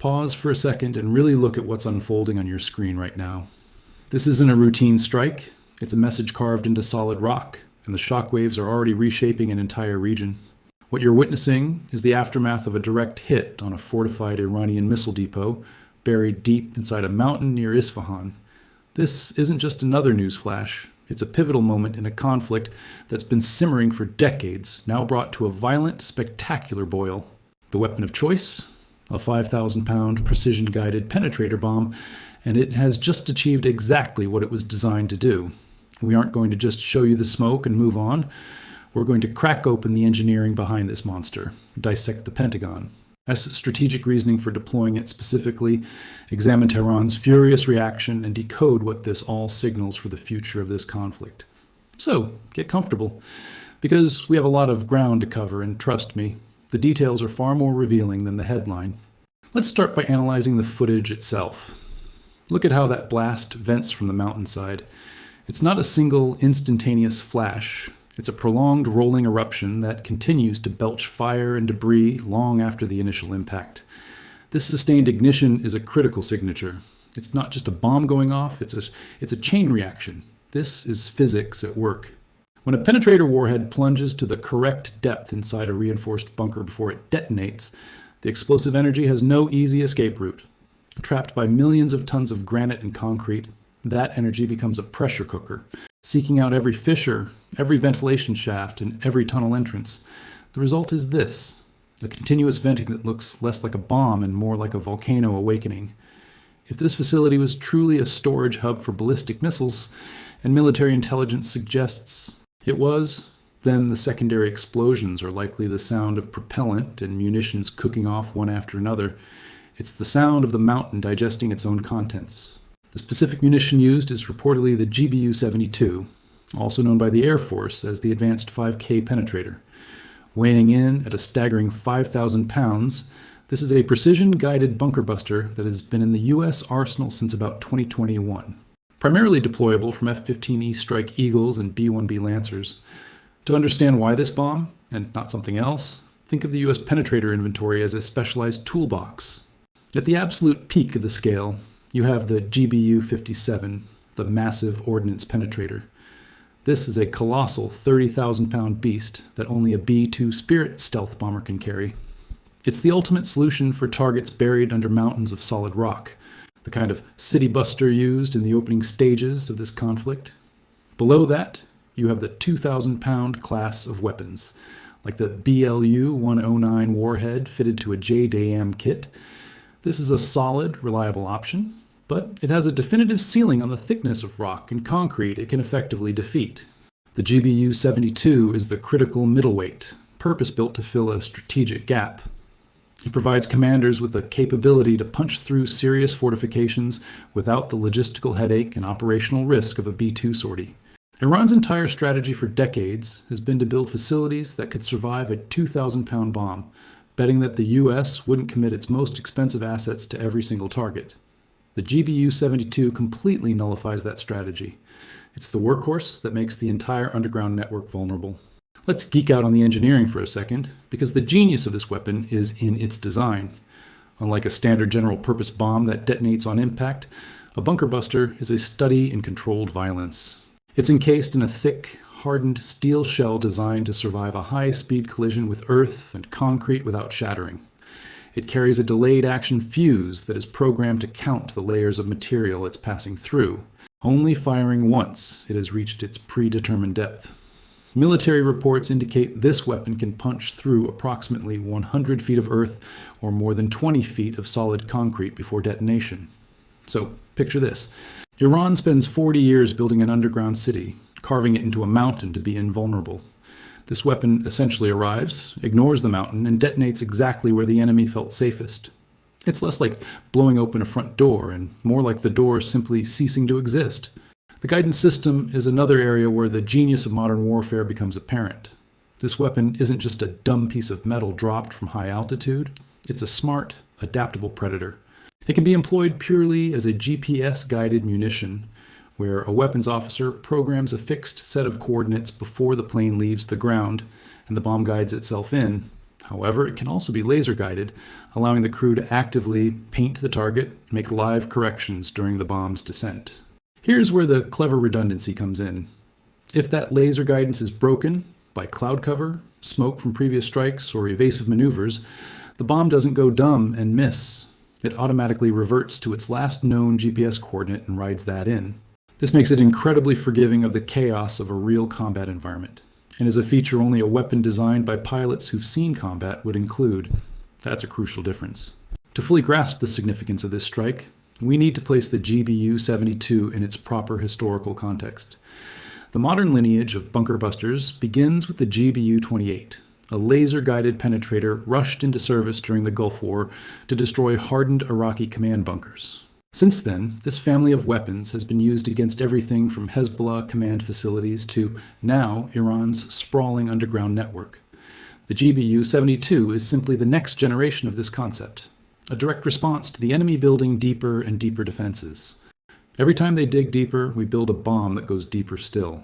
Pause for a second and really look at what's unfolding on your screen right now. This isn't a routine strike, it's a message carved into solid rock, and the shockwaves are already reshaping an entire region. What you're witnessing is the aftermath of a direct hit on a fortified Iranian missile depot buried deep inside a mountain near Isfahan. This isn't just another news flash, it's a pivotal moment in a conflict that's been simmering for decades, now brought to a violent, spectacular boil. The weapon of choice? A 5,000-pound precision-guided penetrator bomb, and it has just achieved exactly what it was designed to do. We aren't going to just show you the smoke and move on. We're going to crack open the engineering behind this monster, dissect the Pentagon, assess strategic reasoning for deploying it specifically, examine Tehran's furious reaction, and decode what this all signals for the future of this conflict. So, get comfortable, because we have a lot of ground to cover, and trust me, the details are far more revealing than the headline. Let's start by analyzing the footage itself. Look at how that blast vents from the mountainside. It's not a single instantaneous flash. It's a prolonged rolling eruption that continues to belch fire and debris long after the initial impact. This sustained ignition is a critical signature. It's not just a bomb going off, it's a chain reaction. This is physics at work. When a penetrator warhead plunges to the correct depth inside a reinforced bunker before it detonates, the explosive energy has no easy escape route. Trapped by millions of tons of granite and concrete, that energy becomes a pressure cooker, seeking out every fissure, every ventilation shaft, and every tunnel entrance. The result is this: a continuous venting that looks less like a bomb and more like a volcano awakening. If this facility was truly a storage hub for ballistic missiles, and military intelligence suggests it was, then the secondary explosions are likely the sound of propellant and munitions cooking off one after another. It's the sound of the mountain digesting its own contents. The specific munition used is reportedly the GBU-72, also known by the Air Force as the Advanced 5K Penetrator. Weighing in at a staggering 5,000 pounds, this is a precision-guided bunker buster that has been in the U.S. arsenal since about 2021. Primarily deployable from F-15E Strike Eagles and B-1B Lancers. To understand why this bomb, and not something else, think of the U.S. penetrator inventory as a specialized toolbox. At the absolute peak of the scale, you have the GBU-57, the massive ordnance penetrator. This is a colossal 30,000-pound beast that only a B-2 Spirit stealth bomber can carry. It's the ultimate solution for targets buried under mountains of solid rock, the kind of city buster used in the opening stages of this conflict. Below that, you have the 2,000-pound class of weapons, like the BLU-109 warhead fitted to a JDAM kit. This is a solid, reliable option, but it has a definitive ceiling on the thickness of rock and concrete it can effectively defeat. The GBU-72 is the critical middleweight, purpose-built to fill a strategic gap. It provides commanders with the capability to punch through serious fortifications without the logistical headache and operational risk of a B-2 sortie. Iran's entire strategy for decades has been to build facilities that could survive a 2,000-pound bomb, betting that the U.S. wouldn't commit its most expensive assets to every single target. The GBU-72 completely nullifies that strategy. It's the workhorse that makes the entire underground network vulnerable. Let's geek out on the engineering for a second, because the genius of this weapon is in its design. Unlike a standard general-purpose bomb that detonates on impact, a bunker buster is a study in controlled violence. It's encased in a thick, hardened steel shell designed to survive a high-speed collision with earth and concrete without shattering. It carries a delayed action fuse that is programmed to count the layers of material it's passing through, only firing once it has reached its predetermined depth. Military reports indicate this weapon can punch through approximately 100 feet of earth or more than 20 feet of solid concrete before detonation. So, picture this. Iran spends 40 years building an underground city, carving it into a mountain to be invulnerable. This weapon essentially arrives, ignores the mountain, and detonates exactly where the enemy felt safest. It's less like blowing open a front door, and more like the door simply ceasing to exist. The guidance system is another area where the genius of modern warfare becomes apparent. This weapon isn't just a dumb piece of metal dropped from high altitude. It's a smart, adaptable predator. It can be employed purely as a GPS-guided munition, where a weapons officer programs a fixed set of coordinates before the plane leaves the ground, and the bomb guides itself in, However, it can also be laser guided, allowing the crew to actively paint the target and make live corrections during the bomb's descent. Here's where the clever redundancy comes in. If that laser guidance is broken by cloud cover, smoke from previous strikes, or evasive maneuvers, the bomb doesn't go dumb and miss. It automatically reverts to its last known GPS coordinate and rides that in. This makes it incredibly forgiving of the chaos of a real combat environment, and is a feature only a weapon designed by pilots who've seen combat would include. That's a crucial difference. To fully grasp the significance of this strike, we need to place the GBU-72 in its proper historical context. The modern lineage of bunker busters begins with the GBU-28, a laser-guided penetrator rushed into service during the Gulf War to destroy hardened Iraqi command bunkers. Since then, this family of weapons has been used against everything from Hezbollah command facilities to, now, Iran's sprawling underground network. The GBU-72 is simply the next generation of this concept, a direct response to the enemy building deeper and deeper defenses. Every time they dig deeper, we build a bomb that goes deeper still.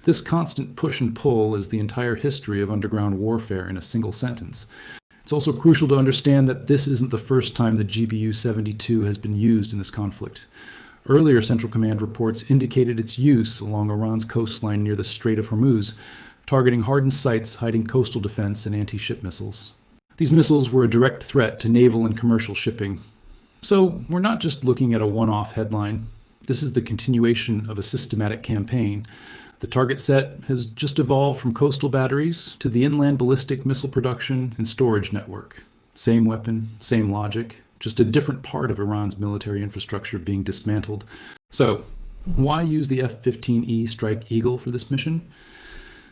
This constant push and pull is the entire history of underground warfare in a single sentence. It's also crucial to understand that this isn't the first time the GBU-72 has been used in this conflict. Earlier Central Command reports indicated its use along Iran's coastline near the Strait of Hormuz, targeting hardened sites hiding coastal defense and anti-ship missiles. These missiles were a direct threat to naval and commercial shipping. So we're not just looking at a one-off headline. This is the continuation of a systematic campaign. The target set has just evolved from coastal batteries to the inland ballistic missile production and storage network. Same weapon, same logic, just a different part of Iran's military infrastructure being dismantled. So, why use the F-15E Strike Eagle for this mission?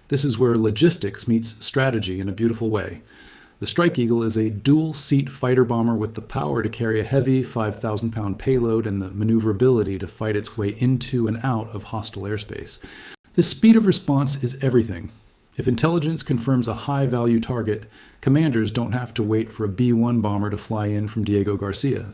This is where logistics meets strategy in a beautiful way. The Strike Eagle is a dual-seat fighter bomber with the power to carry a heavy 5,000-pound payload and the maneuverability to fight its way into and out of hostile airspace. This speed of response is everything. If intelligence confirms a high-value target, commanders don't have to wait for a B-1 bomber to fly in from Diego Garcia.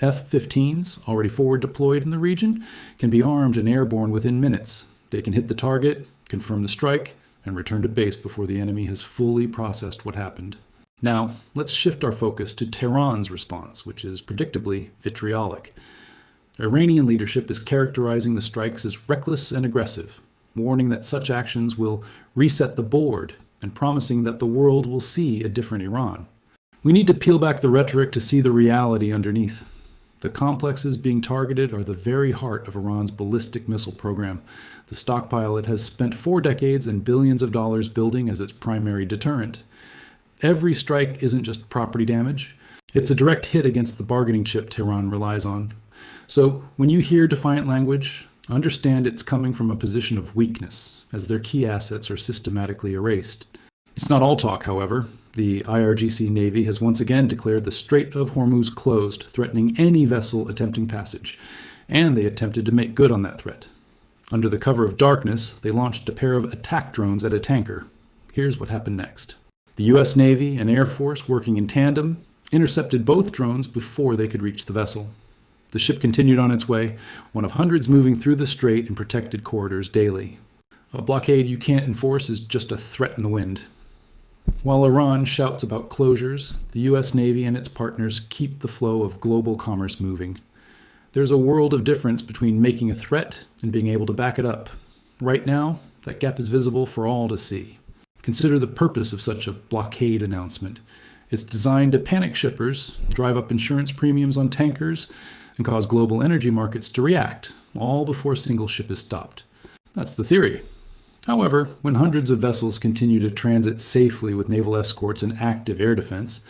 F-15s, already forward deployed in the region, can be armed and airborne within minutes. They can hit the target, confirm the strike, and return to base before the enemy has fully processed what happened. Now, let's shift our focus to Tehran's response, which is predictably vitriolic. Iranian leadership is characterizing the strikes as reckless and aggressive, warning that such actions will reset the board and promising that the world will see a different Iran. We need to peel back the rhetoric to see the reality underneath. The complexes being targeted are the very heart of Iran's ballistic missile program, the stockpile it has spent 4 decades and billions of dollars building as its primary deterrent. Every strike isn't just property damage. It's a direct hit against the bargaining chip Tehran relies on. So when you hear defiant language, understand it's coming from a position of weakness, as their key assets are systematically erased. It's not all talk, however. The IRGC Navy has once again declared the Strait of Hormuz closed, threatening any vessel attempting passage, and they attempted to make good on that threat. Under the cover of darkness, they launched a pair of attack drones at a tanker. Here's what happened next. The U.S. Navy and Air Force, working in tandem, intercepted both drones before they could reach the vessel. The ship continued on its way, one of hundreds moving through the strait in protected corridors daily. A blockade you can't enforce is just a threat in the wind. While Iran shouts about closures, the U.S. Navy and its partners keep the flow of global commerce moving. There's a world of difference between making a threat and being able to back it up. Right now, that gap is visible for all to see. Consider the purpose of such a blockade announcement. It's designed to panic shippers, drive up insurance premiums on tankers, and cause global energy markets to react, all before a single ship is stopped. That's the theory. However, when hundreds of vessels continue to transit safely with naval escorts and active air defense,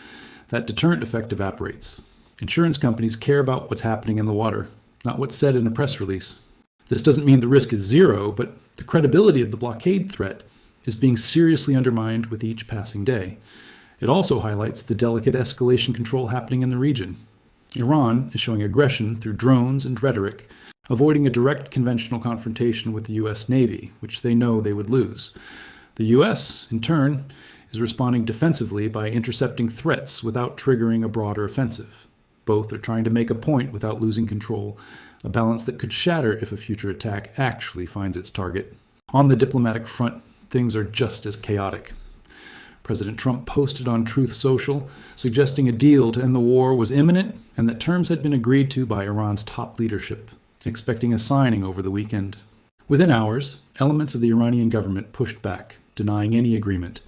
that deterrent effect evaporates. Insurance companies care about what's happening in the water, not what's said in a press release. This doesn't mean the risk is zero, but the credibility of the blockade threat is being seriously undermined with each passing day. It also highlights the delicate escalation control happening in the region. Iran is showing aggression through drones and rhetoric, avoiding a direct conventional confrontation with the U.S. Navy, which they know they would lose. The U.S., in turn, is responding defensively by intercepting threats without triggering a broader offensive. Both are trying to make a point without losing control, a balance that could shatter if a future attack actually finds its target. On the diplomatic front, things are just as chaotic. President Trump posted on Truth Social, suggesting a deal to end the war was imminent and that terms had been agreed to by Iran's top leadership, expecting a signing over the weekend. Within hours, elements of the Iranian government pushed back, denying any agreement.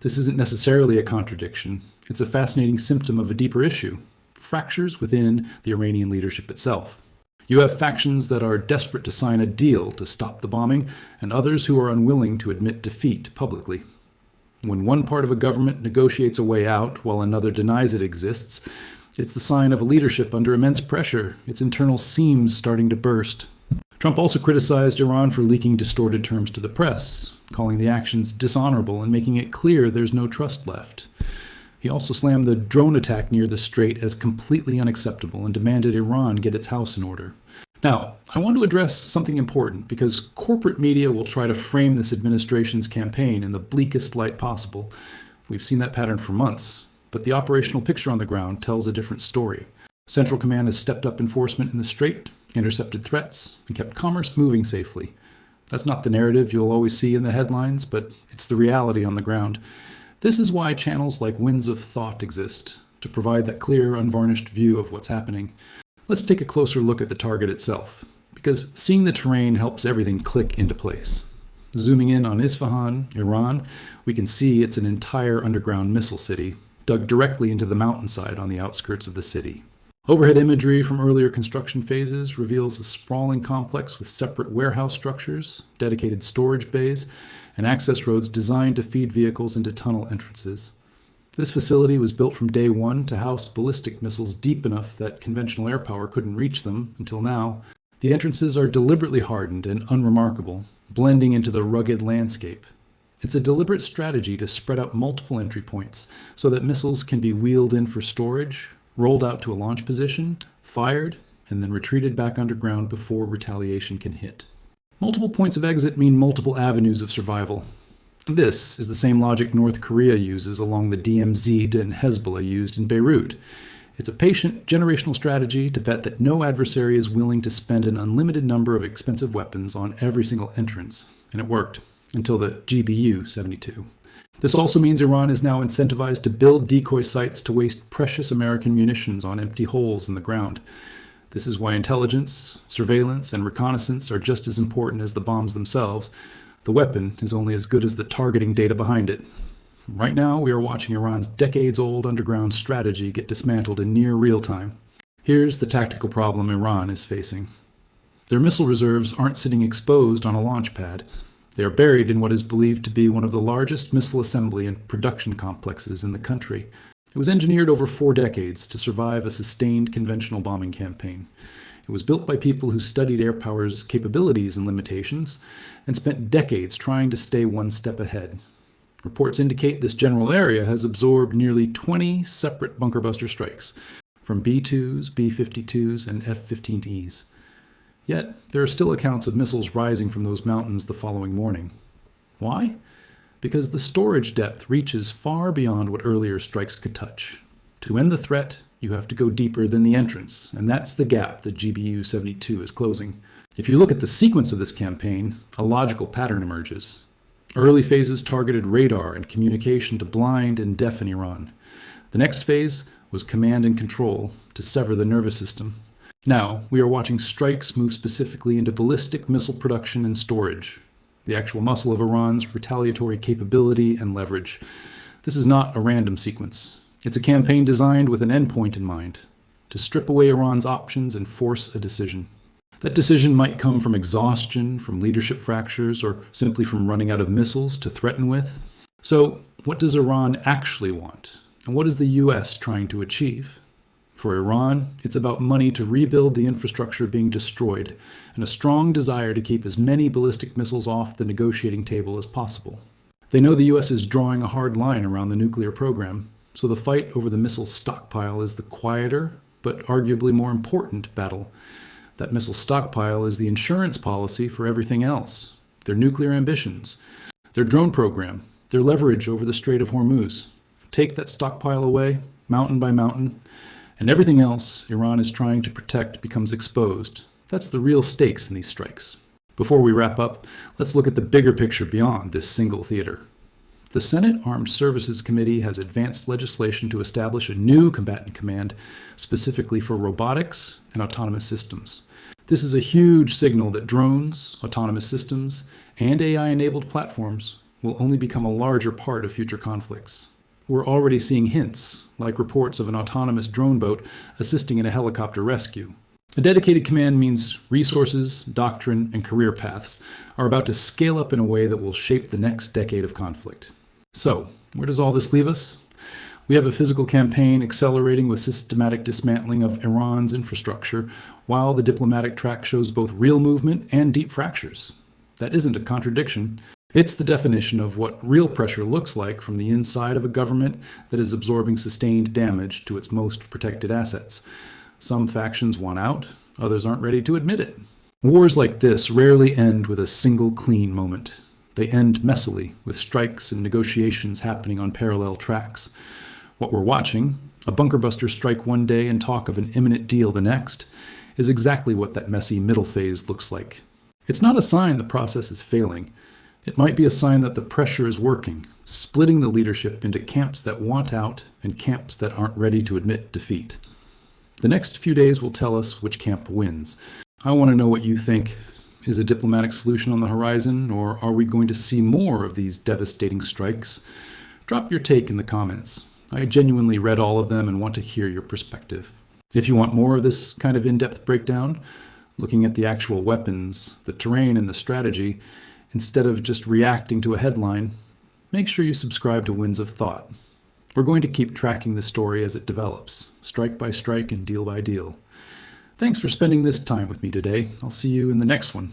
This isn't necessarily a contradiction. It's a fascinating symptom of a deeper issue: fractures within the Iranian leadership itself. You have factions that are desperate to sign a deal to stop the bombing, and others who are unwilling to admit defeat publicly. When one part of a government negotiates a way out while another denies it exists, it's the sign of a leadership under immense pressure, its internal seams starting to burst. Trump also criticized Iran for leaking distorted terms to the press, calling the actions dishonorable and making it clear there's no trust left. He also slammed the drone attack near the strait as completely unacceptable and demanded Iran get its house in order. Now, I want to address something important because corporate media will try to frame this administration's campaign in the bleakest light possible. We've seen that pattern for months, but the operational picture on the ground tells a different story. Central Command has stepped up enforcement in the strait, intercepted threats, and kept commerce moving safely. That's not the narrative you'll always see in the headlines, but it's the reality on the ground. This is why channels like Winds of Thought exist, to provide that clear, unvarnished view of what's happening. Let's take a closer look at the target itself, because seeing the terrain helps everything click into place. Zooming in on Isfahan, Iran, we can see it's an entire underground missile city, dug directly into the mountainside on the outskirts of the city. Overhead imagery from earlier construction phases reveals a sprawling complex with separate warehouse structures, dedicated storage bays, and access roads designed to feed vehicles into tunnel entrances. This facility was built from day one to house ballistic missiles deep enough that conventional air power couldn't reach them until now. The entrances are deliberately hardened and unremarkable, blending into the rugged landscape. It's a deliberate strategy to spread out multiple entry points so that missiles can be wheeled in for storage, rolled out to a launch position, fired, and then retreated back underground before retaliation can hit. Multiple points of exit mean multiple avenues of survival. This is the same logic North Korea uses along the DMZ and Hezbollah used in Beirut. It's a patient, generational strategy to bet that no adversary is willing to spend an unlimited number of expensive weapons on every single entrance. And it worked, until the GBU-72. This also means Iran is now incentivized to build decoy sites to waste precious American munitions on empty holes in the ground. This is why intelligence, surveillance, and reconnaissance are just as important as the bombs themselves. The weapon is only as good as the targeting data behind it. Right now, we are watching Iran's decades-old underground strategy get dismantled in near real time. Here's the tactical problem Iran is facing. Their missile reserves aren't sitting exposed on a launch pad. They are buried in what is believed to be one of the largest missile assembly and production complexes in the country. It was engineered over 4 decades to survive a sustained conventional bombing campaign. It was built by people who studied air power's capabilities and limitations and spent decades trying to stay one step ahead. Reports indicate this general area has absorbed nearly 20 separate bunker-buster strikes from B-2s, B-52s, and F-15Es. Yet, there are still accounts of missiles rising from those mountains the following morning. Why? Because the storage depth reaches far beyond what earlier strikes could touch. To end the threat, you have to go deeper than the entrance, and that's the gap that GBU-72 is closing. If you look at the sequence of this campaign, a logical pattern emerges. Early phases targeted radar and communication to blind and deafen Iran. The next phase was command and control to sever the nervous system. Now, we are watching strikes move specifically into ballistic missile production and storage, the actual muscle of Iran's retaliatory capability and leverage. This is not a random sequence. It's a campaign designed with an endpoint in mind, to strip away Iran's options and force a decision. That decision might come from exhaustion, from leadership fractures, or simply from running out of missiles to threaten with. So, what does Iran actually want? And what is the US trying to achieve? For Iran, it's about money to rebuild the infrastructure being destroyed, and a strong desire to keep as many ballistic missiles off the negotiating table as possible. They know the US is drawing a hard line around the nuclear program, so the fight over the missile stockpile is the quieter, but arguably more important battle. That missile stockpile is the insurance policy for everything else: their nuclear ambitions, their drone program, their leverage over the Strait of Hormuz. Take that stockpile away, mountain by mountain, and everything else Iran is trying to protect becomes exposed. That's the real stakes in these strikes. Before we wrap up, let's look at the bigger picture beyond this single theater. The Senate Armed Services Committee has advanced legislation to establish a new combatant command specifically for robotics and autonomous systems. This is a huge signal that drones, autonomous systems, and AI-enabled platforms will only become a larger part of future conflicts. We're already seeing hints, like reports of an autonomous drone boat assisting in a helicopter rescue. A dedicated command means resources, doctrine, and career paths are about to scale up in a way that will shape the next decade of conflict. So, where does all this leave us? We have a physical campaign accelerating with systematic dismantling of Iran's infrastructure, while the diplomatic track shows both real movement and deep fractures. That isn't a contradiction. It's the definition of what real pressure looks like from the inside of a government that is absorbing sustained damage to its most protected assets. Some factions want out, others aren't ready to admit it. Wars like this rarely end with a single clean moment. They end messily, with strikes and negotiations happening on parallel tracks. What we're watching, a bunker-buster strike one day and talk of an imminent deal the next, is exactly what that messy middle phase looks like. It's not a sign the process is failing. It might be a sign that the pressure is working, splitting the leadership into camps that want out and camps that aren't ready to admit defeat. The next few days will tell us which camp wins. I want to know what you think. Is a diplomatic solution on the horizon, or are we going to see more of these devastating strikes? Drop your take in the comments. I genuinely read all of them and want to hear your perspective. If you want more of this kind of in-depth breakdown, looking at the actual weapons, the terrain, and the strategy, instead of just reacting to a headline, make sure you subscribe to Winds of Thought. We're going to keep tracking the story as it develops, strike by strike and deal by deal. Thanks for spending this time with me today. I'll see you in the next one.